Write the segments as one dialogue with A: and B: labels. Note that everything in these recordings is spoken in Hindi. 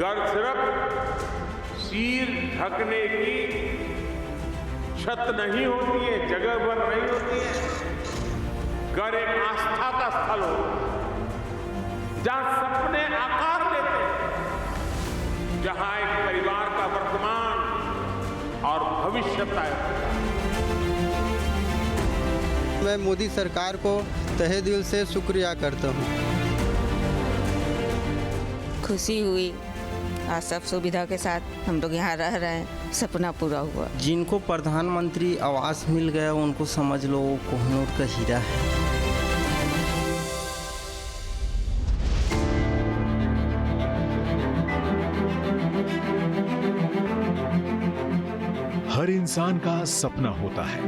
A: घर सिर्फ सिर ढकने की छत नहीं होती है, जगह भर नहीं होती है। घर एक आस्था का स्थल हो, जहां सपने आकार लेते हैं, जहां एक परिवार का वर्तमान और भविष्य तय होता है।
B: मैं मोदी सरकार को तहे दिल से शुक्रिया करता हूँ।
C: खुशी हुई, आज सब सुविधा के साथ हम लोग यहाँ रह रहे हैं, सपना पूरा हुआ।
B: जिनको प्रधानमंत्री आवास मिल गया उनको समझ लो कोहिनूर का हीरा है।
D: हर इंसान का सपना होता है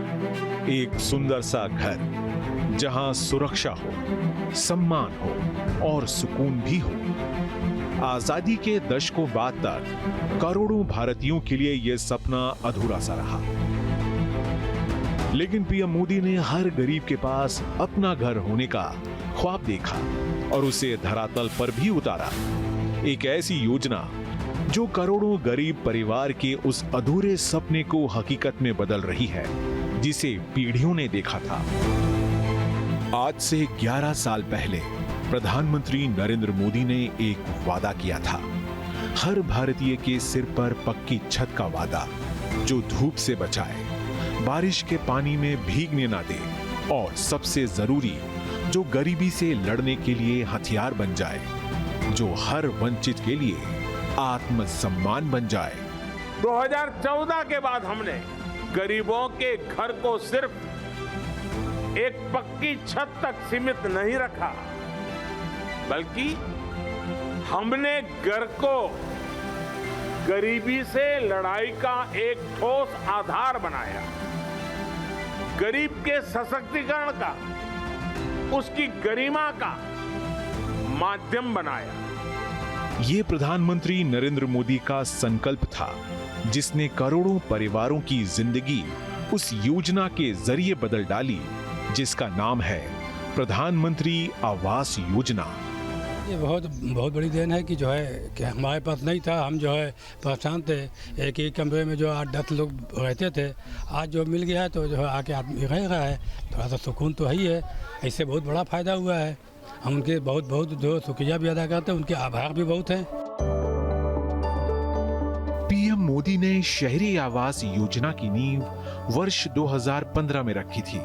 D: एक सुंदर सा घर, जहां सुरक्षा हो, सम्मान हो और सुकून भी हो। आजादी के दशकों बाद तक करोड़ों भारतीयों के लिए यह सपना अधूरा सा रहा, लेकिन पीएम मोदी ने हर गरीब के पास अपना घर होने का ख्वाब देखा और उसे धरातल पर भी उतारा। एक ऐसी योजना जो करोड़ों गरीब परिवार के उस अधूरे सपने को हकीकत में बदल रही है, जिसे पीढ़ियों ने देखा था। आज से 11 साल पहले प्रधानमंत्री नरेंद्र मोदी ने एक वादा किया था, हर भारतीय के सिर पर पक्की छत का वादा, जो धूप से बचाए, बारिश के पानी में भीगने ना दे और सबसे जरूरी, जो गरीबी से लड़ने के लिए हथियार बन जाए, जो हर वंचित के लिए आत्मसम्मान बन जाए।
A: 2014 के बाद हमने गरीबों के घर को सिर्फ एक पक्की छत तक सीमित नहीं रखा, बल्कि हमने घर को गरीबी से लड़ाई का एक ठोस आधार बनाया, गरीब के सशक्तिकरण का, उसकी गरिमा का माध्यम बनाया।
D: ये प्रधानमंत्री नरेंद्र मोदी का संकल्प था, जिसने करोड़ों परिवारों की जिंदगी उस योजना के जरिए बदल डाली, जिसका नाम है प्रधानमंत्री आवास योजना।
E: ये बहुत बड़ी देन है कि जो है कि हमारे पास नहीं था, हम जो है परेशान थे, एक ही कमरे में जो 8-10 लोग रहते थे। आज जो मिल गया है तो जो है आके आदमी रह रहा है, थोड़ा सा सुकून तो है ही है। इससे बहुत बड़ा फायदा हुआ है। हम उनके बहुत जो शुक्रिया भी अदा करते हैं, उनके आभार भी बहुत हैं।
D: पीएम मोदी ने शहरी आवास योजना की नींव वर्ष 2015 में रखी थी,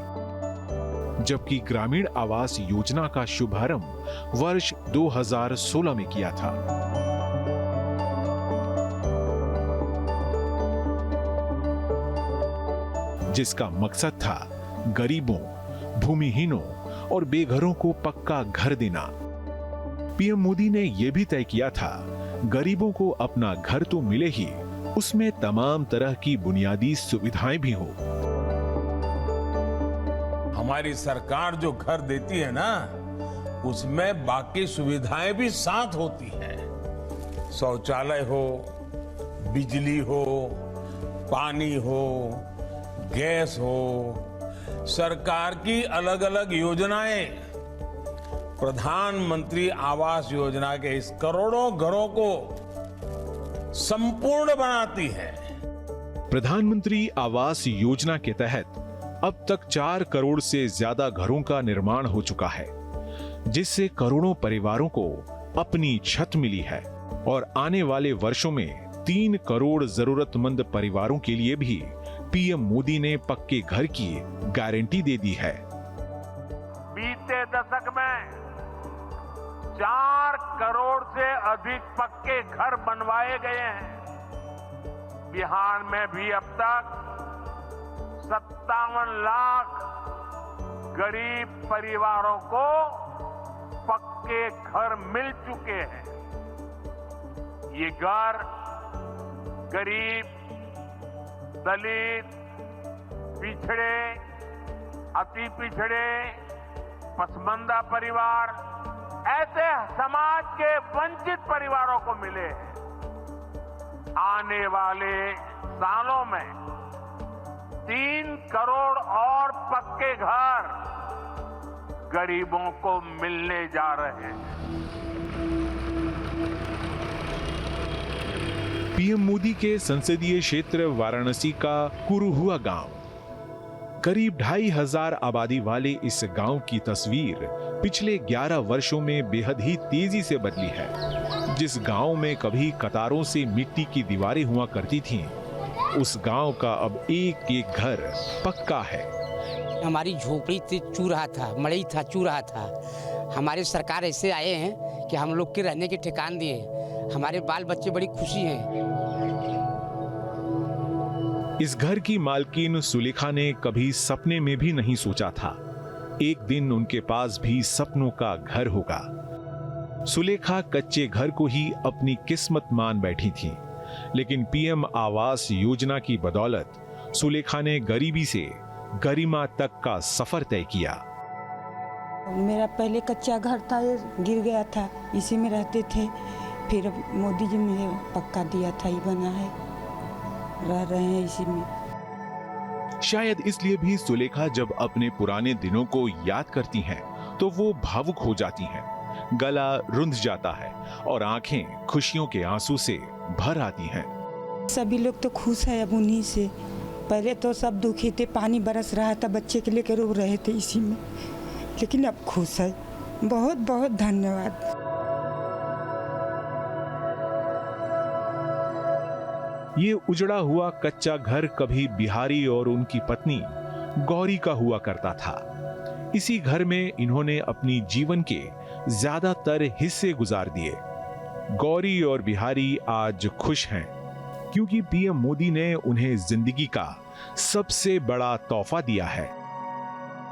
D: जबकि ग्रामीण आवास योजना का शुभारंभ वर्ष 2016 में किया था। जिसका मकसद था गरीबों, भूमिहीनों और बेघरों को पक्का घर देना। पीएम मोदी ने यह भी तय किया था, गरीबों को अपना घर तो मिले ही, उसमें तमाम तरह की बुनियादी सुविधाएं भी हो।
A: हमारी सरकार जो घर देती है ना, उसमें बाकी सुविधाएं भी साथ होती हैं। शौचालय हो, बिजली हो, पानी हो, गैस हो, सरकार की अलग अलग योजनाएं प्रधानमंत्री आवास योजना के इस करोड़ों घरों को संपूर्ण बनाती है।
D: प्रधानमंत्री आवास योजना के तहत अब तक 4 करोड़ से ज्यादा घरों का निर्माण हो चुका है, जिससे करोड़ों परिवारों को अपनी छत मिली है और आने वाले वर्षों में 3 करोड़ जरूरतमंद परिवारों के लिए भी पीएम मोदी ने पक्के घर की गारंटी दे दी है।
A: बीते दशक में 4 करोड़ से अधिक पक्के घर बनवाए गए हैं। बिहार में भी अब तक 57 लाख गरीब परिवारों को पक्के घर मिल चुके हैं। ये घर गरीब, दलित, पिछड़े, अति पिछड़े, पसमानदा परिवार, ऐसे समाज के वंचित परिवारों को मिले हैं। आने वाले सालों में 3 करोड़ और पक्के घर गरीबों को मिलने जा रहे हैं।
D: पीएम मोदी के संसदीय क्षेत्र वाराणसी का कुरुहुआ गांव, करीब 2500 आबादी वाले इस गांव की तस्वीर पिछले 11 वर्षों में बेहद ही तेजी से बदली है। जिस गांव में कभी कतारों से मिट्टी की दीवारें हुआ करती थीं, उस गांव का अब एक एक घर पक्का है।
F: हमारी झोपड़ी से चू रहा था, मड़ई था, चू रहा था। हमारे सरकार ऐसे आए हैं कि हम लोग के रहने के ठिकान दिए। हमारे बाल बच्चे बड़ी खुशी हैं।
D: इस घर की मालकिन सुलेखा ने कभी सपने में भी नहीं सोचा था एक दिन उनके पास भी सपनों का घर होगा। सुलेखा कच्चे घर को ही अपनी किस्मत मान बैठी थी, लेकिन पीएम आवास योजना की बदौलत सुलेखा ने गरीबी से गरिमा तक का सफर तय किया।
G: मेरा पहले कच्चा घर था, ये गिर गया था, इसी में रहते थे। फिर मोदी जी ने पक्का दिया था, ये बना है, रह रहे हैं इसी में।
D: शायद इसलिए भी सुलेखा जब अपने पुराने दिनों को याद करती हैं, तो वो भावुक हो जाती हैं, गला रुंध जाता है और आंखें खुशियों के आंसू से भर आती हैं।
G: सभी लोग तो खुश है अब उन्हीं से। पहले तो सब दुखी थे, पानी बरस रहा था, बच्चे के लेकर रो रहे थे इसी में, लेकिन अब खुश है। बहुत बहुत धन्यवाद।
D: ये उजड़ा हुआ कच्चा घर कभी बिहारी और उनकी पत्नी गौरी का हुआ करता था। इसी घर में इन्होंने अपनी जीवन के ज्यादातर हिस्से गुजार दिए। गौरी और बिहारी आज खुश हैं क्योंकि पीएम मोदी ने उन्हें जिंदगी का सबसे बड़ा तोहफा दिया है।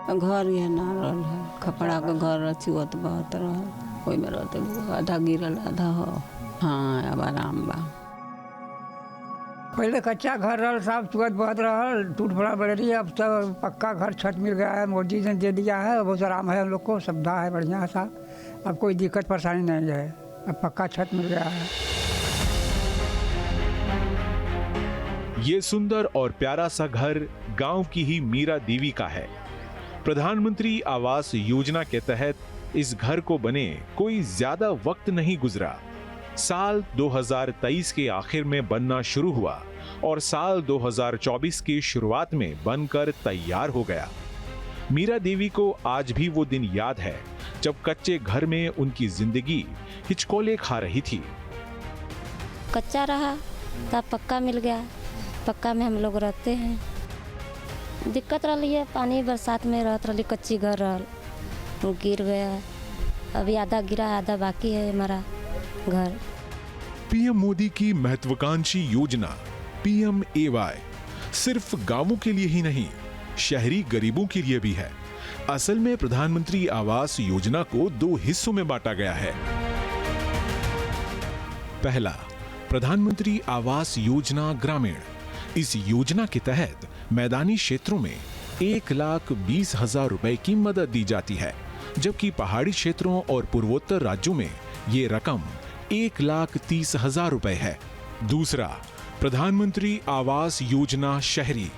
H: घर ये ना रहल है, खपड़ा के घर रचिवत बहुत रहल, कोई में रहते आधा गिरल आधा हो। हाँ, अब आराम बा।
I: पहले कच्चा घर रहल, साफ चुअत बहुत रहल, टूट पड़ा बड़े रही। अब तो पक्का घर छत मिल गया है, मोदी ने दे दिया है, बहुत आराम है हम लोग को, सुविधा है बढ़िया सा। अब कोई दिक्कत परेशानी नहीं है, अब पक्का छत मिल गया है।
D: ये सुंदर और प्यारा सा घर गांव की ही मीरा देवी का है। प्रधानमंत्री आवास योजना के तहत इस घर को बने कोई ज्यादा वक्त नहीं गुजरा। साल 2023 के आखिर में बनना शुरू हुआ और साल 2024 की शुरुआत में बनकर तैयार हो गया। मीरा देवी को आज भी वो दिन याद है जब कच्चे घर में उनकी जिंदगी हिचकोले खा रही थी।
J: कच्चा रहा तब पक्का मिल गया, पक्का में हम लोग रहते हैं। दिक्कत रही है, पानी बरसात में रहत रही, कच्ची घर रहल, वो गिर गया। अभी आधा गिरा, आधा बाकी है हमारा घर।
D: पीएम मोदी की महत्वाकांक्षी योजना PMAY सिर्फ गांवों के लिए ही नहीं, शहरी गरीबों के लिए भी है। असल में प्रधानमंत्री आवास योजना को 2 हिस्सों में बांटा गया है। पहला, प्रधानमंत्री आवास योजना ग्रामीण। इस योजना के तहत मैदानी क्षेत्रों में 1,20,000 रुपए की मदद दी जाती है, जबकि पहाड़ी क्षेत्रों और पूर्वोत्तर राज्यों में ये रकम 1,30,000 रुपए है। दूसरा, प्रधानमंत्री आवास योजना शहरी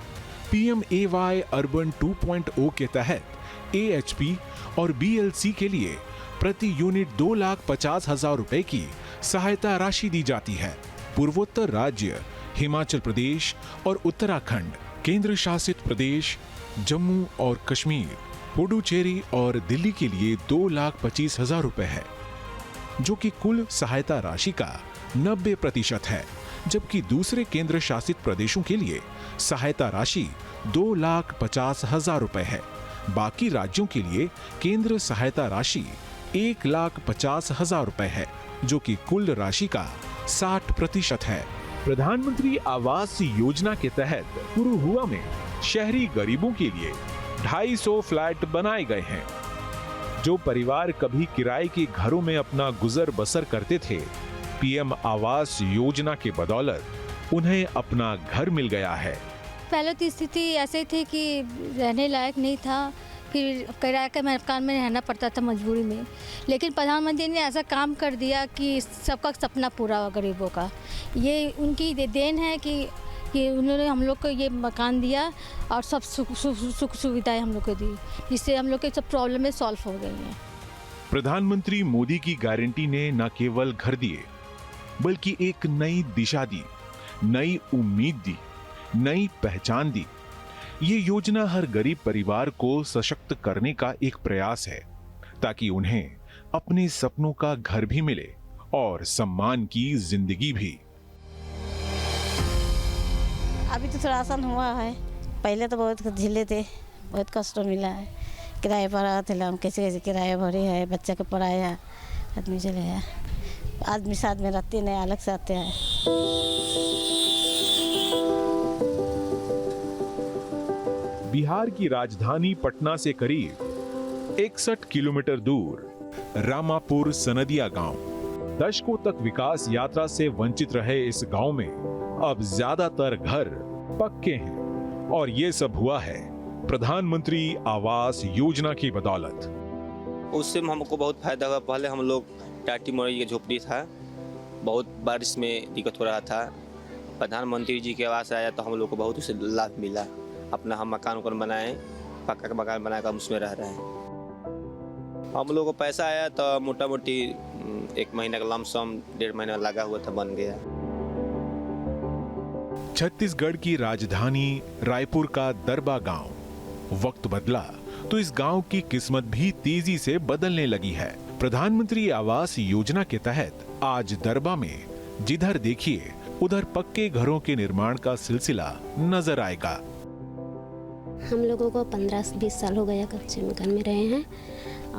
D: PMAY अर्बन 2.0 के तहत AHP और BLC के लिए प्रति यूनिट 2,50,000 रुपए की सहायता राशि दी जाती है। पूर्वोत्तर राज्य हिमाचल प्रदेश और उत्तराखंड, केंद्र शासित प्रदेश जम्मू और कश्मीर, पुडुचेरी और दिल्ली के लिए 2,25,000 रुपए है, जो कि कुल सहायता राशि का 90% है, जबकि दूसरे केंद्र शासित प्रदेशों के लिए सहायता राशि 2,50,000 रुपए है। बाकी राज्यों के लिए केंद्र सहायता राशि 1,50,000 रुपए है, जो कि कुल राशि का 60% है। प्रधानमंत्री आवास योजना के तहत कुरुहुआ में शहरी गरीबों के लिए 250 फ्लैट बनाए गए हैं। जो परिवार कभी किराए के घरों में अपना गुजर बसर करते थे, पीएम आवास योजना के बदौलत उन्हें अपना घर मिल गया है।
J: पहले तो स्थिति ऐसे थी कि रहने लायक नहीं था, फिर किराए के मकान में रहना पड़ता था मजबूरी में। लेकिन प्रधानमंत्री ने ऐसा काम कर दिया कि सबका सपना पूरा हुआ गरीबों का। ये उनकी देन है कि उन्होंने हम लोग को ये मकान दिया और सब सुख सुविधाएं हम लोग को दी, जिससे हम लोग के सब प्रॉब्लमें सॉल्व हो गई हैं।
D: प्रधानमंत्री मोदी की गारंटी ने न केवल घर दिए, बल्कि एक नई दिशा दी। नई उम्मीद दी, नई पहचान दी। ये योजना हर गरीब परिवार को सशक्त करने का एक प्रयास है, ताकि उन्हें अपने सपनों का घर भी मिले और सम्मान की जिंदगी भी।
K: अभी तो थोड़ा आसान हुआ है, पहले तो बहुत झेले थे, बहुत कष्ट मिला है। किराए पर आते हम कैसे कैसे किराया भरे है, बच्चा को पढ़ाया, आदमी चले गया। आदमी साथ में रहते नहीं, अलग से आते हैं।
D: बिहार की राजधानी पटना से करीब 61 किलोमीटर दूर रामापुर सनदिया गांव। दशकों तक विकास यात्रा से वंचित रहे इस गांव में अब ज्यादातर घर पक्के हैं, और ये सब हुआ है प्रधानमंत्री आवास योजना की बदौलत।
L: उससे हमको बहुत फायदा हुआ। पहले हम लोग टाटी मोड़ी की झोपड़ी था, बहुत बारिश में दिक्कत हो रहा था। प्रधानमंत्री जी के आवास आया तो हम लोग को बहुत उससे लाभ मिला। अपना हम मकान बनाए, पक्का का मकान बनाकर हम उसमें रह रहे हैं। हम लोग को पैसा आया तो मोटा मोटी 1 महीने का लमसम 1.5 महीना लगा हुआ था, बन गया।
D: छत्तीसगढ़ की राजधानी रायपुर का दरबा गांव। वक्त बदला तो इस गांव की किस्मत भी तेजी से बदलने लगी है। प्रधानमंत्री आवास योजना के तहत आज दरबा में जिधर देखिए उधर पक्के घरों के निर्माण का सिलसिला नजर आएगा।
M: हम लोगों को 15-20 साल हो गया कच्चे मकान में रहे हैं,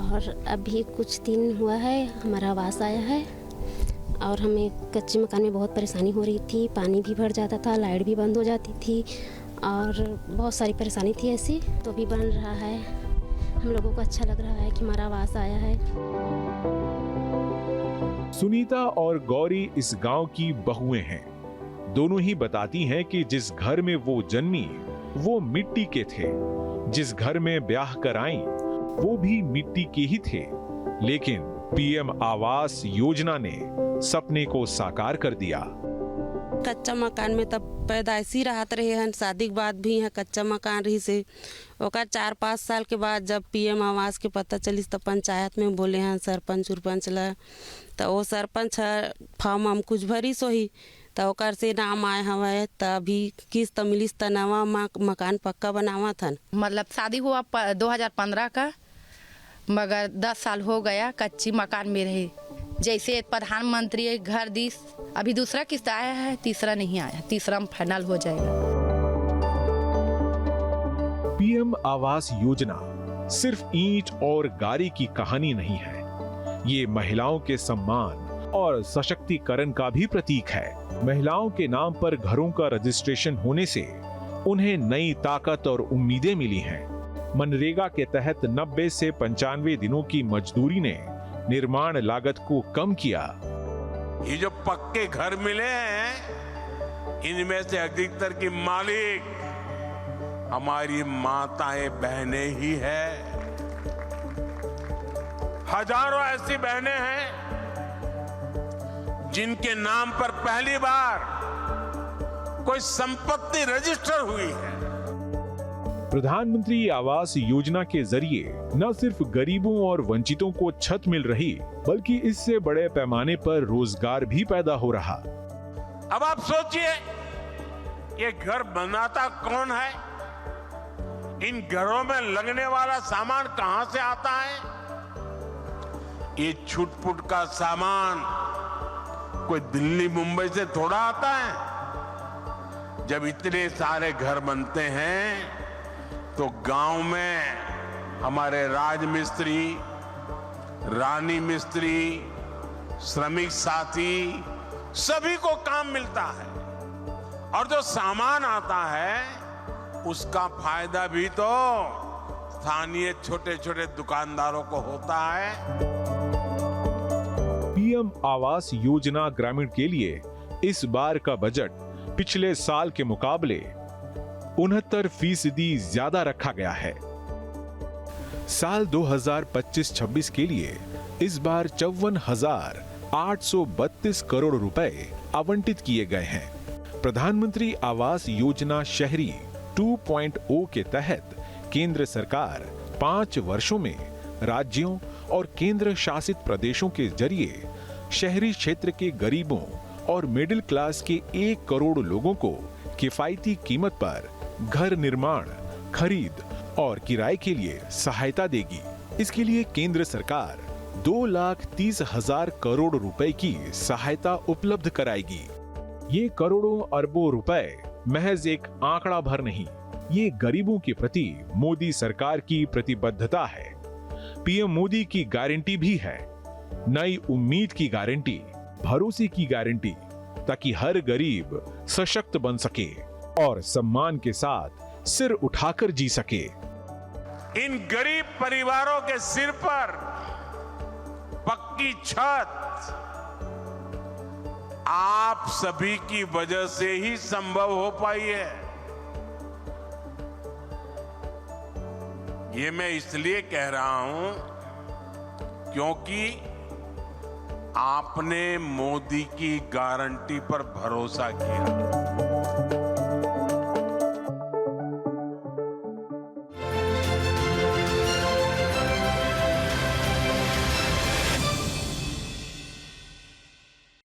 M: और अभी कुछ दिन हुआ है हमारा आवास आया है। और हमें कच्चे मकान में बहुत परेशानी हो रही थी, पानी भी भर जाता था, लाइट भी बंद हो जाती थी, और बहुत सारी परेशानी थी ऐसी। तो भी बन रहा है, हम लोगों को अच्छा लग रहा है कि हमारा आवास आया है।
D: सुनीता और गौरी इस गांव की बहुएं हैं। दोनों ही बताती हैं कि जिस घर में वो जन्मी वो मिट्टी के थे, जिस घर में ब्याह कर आईं वो भी मिट्टी के ही थे, लेकिन पीएम आवास योजना ने सपने को साकार कर दिया।
N: कच्चा मकान में तब पैदाइशी रहत रहे हैं, शादी के बाद भी है कच्चा मकान रही से। ओकर 4-5 साल के बाद जब पीएम आवास के पता चली तो पंचायत में बोले हैं सरपंच उरपंच ला, तो वो सरपंच फॉर्म हम कुछ भरी सोही, तो ओकर से नाम आए हवे, तभी किस्त मिलिस त नवा मकान पक्का बनावा था।
O: मतलब शादी हुआ 2015 का, मगर 10 साल हो गया कच्ची मकान में रहे। जैसे प्रधानमंत्री घर दी, अभी दूसरा किस्त आया है, तीसरा नहीं आया, तीसरा में फाइनल हो जाएगा।
D: पीएम आवास योजना सिर्फ ईंट और गारी की कहानी नहीं है, ये महिलाओं के सम्मान और सशक्तिकरण का भी प्रतीक है। महिलाओं के नाम पर घरों का रजिस्ट्रेशन होने से उन्हें नई ताकत और उम्मीदें मिली हैं। मनरेगा के तहत 90 से 95 दिनों की मजदूरी ने निर्माण लागत को कम किया।
A: ये जो पक्के घर मिले हैं, इनमें से अधिकतर की मालिक हमारी माताएं बहनें ही है। हजारों ऐसी बहनें हैं जिनके नाम पर पहली बार कोई संपत्ति रजिस्टर हुई है।
D: प्रधानमंत्री आवास योजना के जरिए न सिर्फ गरीबों और वंचितों को छत मिल रही, बल्कि इससे बड़े पैमाने पर रोजगार भी पैदा हो रहा।
A: अब आप सोचिए, ये घर बनाता कौन है? इन घरों में लगने वाला सामान कहां से आता है? ये छुटपुट का सामान कोई दिल्ली मुंबई से थोड़ा आता है। जब इतने सारे घर बनते हैं तो गांव में हमारे राजमिस्त्री, रानी मिस्त्री, श्रमिक साथी सभी को काम मिलता है, और जो सामान आता है उसका फायदा भी तो स्थानीय छोटे छोटे दुकानदारों को होता है।
D: पीएम आवास योजना ग्रामीण के लिए इस बार का बजट पिछले साल के मुकाबले 69% ज्यादा रखा गया है। साल 2025-26 के लिए इस बार 54,832 करोड़ रुपए आवंटित किए गए हैं। प्रधानमंत्री आवास योजना शहरी 2.0 के तहत केंद्र सरकार 5 वर्षों में राज्यों और केंद्र शासित प्रदेशों के जरिए शहरी क्षेत्र के गरीबों और मिडिल क्लास के 1 करोड़ लोगों को किफायती कीमत पर घर निर्माण, खरीद और किराए के लिए सहायता देगी। इसके लिए केंद्र सरकार 2,30,000 करोड़ रुपए की सहायता उपलब्ध कराएगी। ये करोड़ों अरबों रुपए महज एक आंकड़ा भर नहीं, ये गरीबों के प्रति मोदी सरकार की प्रतिबद्धता है। पीएम मोदी की गारंटी भी है, नई उम्मीद की गारंटी, भरोसे की गारंटी, ताकि हर गरीब सशक्त बन सके और सम्मान के साथ सिर उठाकर जी सके।
A: इन गरीब परिवारों के सिर पर पक्की छत आप सभी की वजह से ही संभव हो पाई है। ये मैं इसलिए कह रहा हूं क्योंकि आपने मोदी की गारंटी पर भरोसा किया।